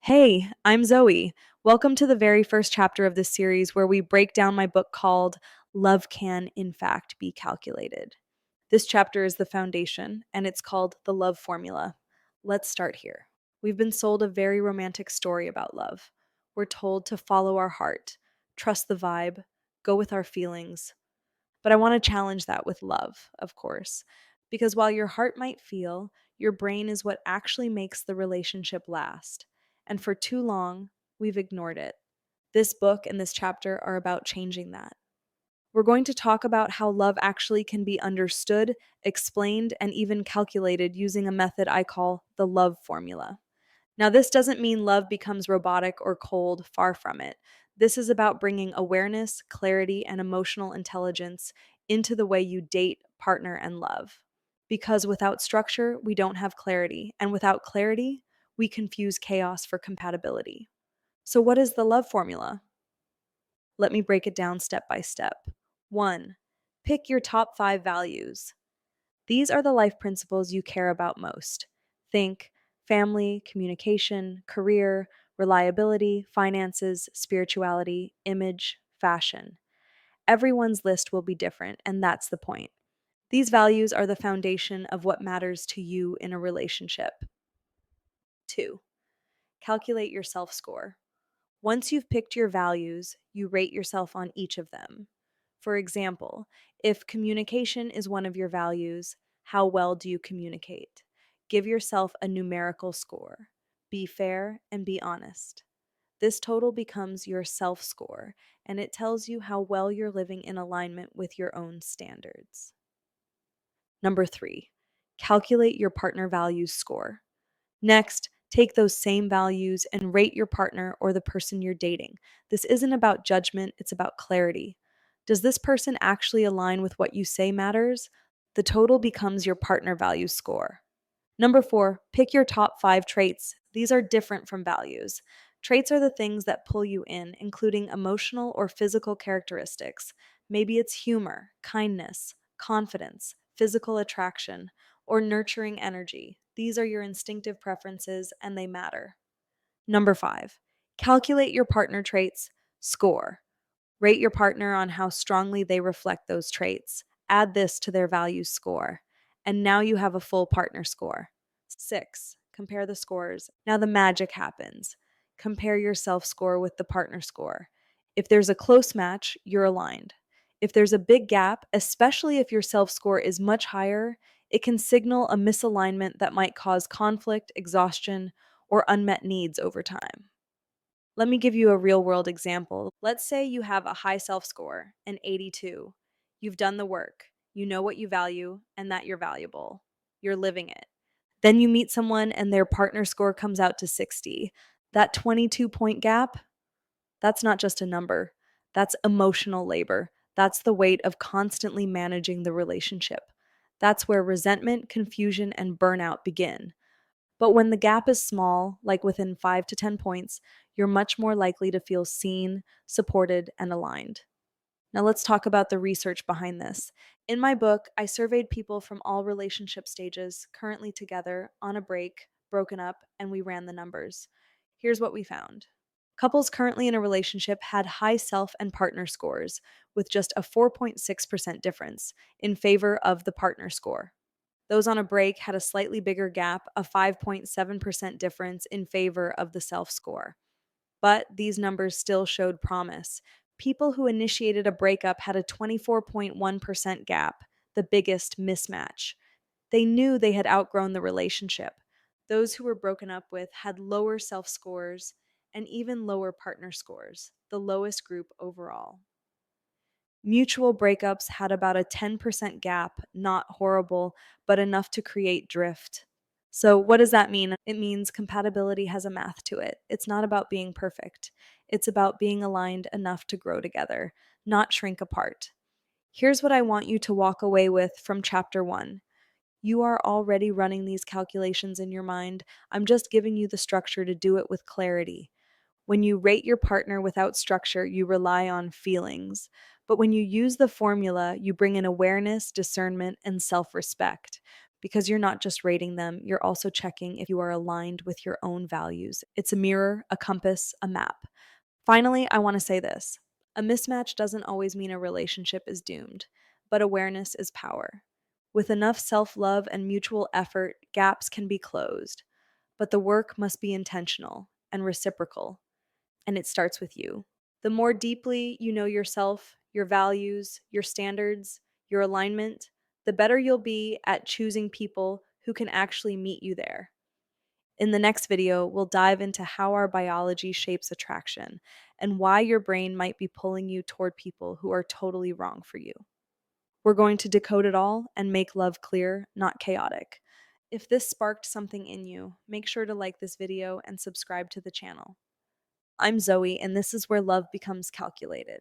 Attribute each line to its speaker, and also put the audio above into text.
Speaker 1: Hey, I'm Zoe. Welcome to the very first chapter of this series where we break down my book called Love Can, in Fact, Be Calculated. This chapter is the foundation, and it's called The Love Formula. Let's start here. We've been sold a very romantic story about love. We're told to follow our heart, trust the vibe, go with our feelings. But I want to challenge that with love, of course, because while your heart might feel, your brain is what actually makes the relationship last. And for too long, we've ignored it. This book and this chapter are about changing that. We're going to talk about how love actually can be understood, explained, and even calculated using a method I call the love formula. Now, this doesn't mean love becomes robotic or cold, far from it. This is about bringing awareness, clarity, and emotional intelligence into the way you date, partner, and love. Because without structure, we don't have clarity, and without clarity, we confuse chaos for compatibility. So, what is the love formula? Let me break it down step by step. 1. Pick your top 5 values. These are the life principles you care about most. Think family, communication, career, reliability, finances, spirituality, image, fashion. Everyone's list will be different, and that's the point. These values are the foundation of what matters to you in a relationship. 2. Calculate your self score. Once you've picked your values, you rate yourself on each of them. For example, if communication is one of your values, how well do you communicate? Give yourself a numerical score. Be fair and be honest. This total becomes your self score, and it tells you how well you're living in alignment with your own standards. Number 3, calculate your partner values score. Next, take those same values and rate your partner or the person you're dating. This isn't about judgment, it's about clarity. Does this person actually align with what you say matters? The total becomes your partner value score. Number 4, pick your top 5 traits. These are different from values. Traits are the things that pull you in, including emotional or physical characteristics. Maybe it's humor, kindness, confidence, physical attraction, or nurturing energy. These are your instinctive preferences and they matter. Number 5, calculate your partner traits, score. Rate your partner on how strongly they reflect those traits. Add this to their values score. And now you have a full partner score. 6, compare the scores. Now the magic happens. Compare your self score with the partner score. If there's a close match, you're aligned. If there's a big gap, especially if your self score is much higher, it can signal a misalignment that might cause conflict, exhaustion, or unmet needs over time. Let me give you a real world example. Let's say you have a high self score, an 82. You've done the work, you know what you value, and that you're valuable. You're living it. Then you meet someone and their partner score comes out to 60. That 22-point gap, that's not just a number, that's emotional labor. That's the weight of constantly managing the relationship. That's where resentment, confusion, and burnout begin. But when the gap is small, like within 5 to 10 points, you're much more likely to feel seen, supported, and aligned. Now let's talk about the research behind this. In my book, I surveyed people from all relationship stages, currently together, on a break, broken up, and we ran the numbers. Here's what we found. Couples currently in a relationship had high self and partner scores, with just a 4.6% difference in favor of the partner score. Those on a break had a slightly bigger gap, a 5.7% difference in favor of the self score. But these numbers still showed promise. People who initiated a breakup had a 24.1% gap, the biggest mismatch. They knew they had outgrown the relationship. Those who were broken up with had lower self scores and even lower partner scores, the lowest group overall. Mutual breakups had about a 10% gap, not horrible, but enough to create drift. So, what does that mean? It means compatibility has a math to it. It's not about being perfect, it's about being aligned enough to grow together, not shrink apart. Here's what I want you to walk away with from chapter 1. You are already running these calculations in your mind. I'm just giving you the structure to do it with clarity. When you rate your partner without structure, you rely on feelings. But when you use the formula, you bring in awareness, discernment, and self respect. because you're not just rating them, you're also checking if you are aligned with your own values. It's a mirror, a compass, a map. Finally, I want to say this: a mismatch doesn't always mean a relationship is doomed, but awareness is power. With enough self love and mutual effort, gaps can be closed, but the work must be intentional and reciprocal, and it starts with you. The more deeply you know yourself, your values, your standards, your alignment, the better you'll be at choosing people who can actually meet you there. In the next video, we'll dive into how our biology shapes attraction and why your brain might be pulling you toward people who are totally wrong for you. We're going to decode it all and make love clear, not chaotic. If this sparked something in you, make sure to like this video and subscribe to the channel. I'm Zoe, and this is where love becomes calculated.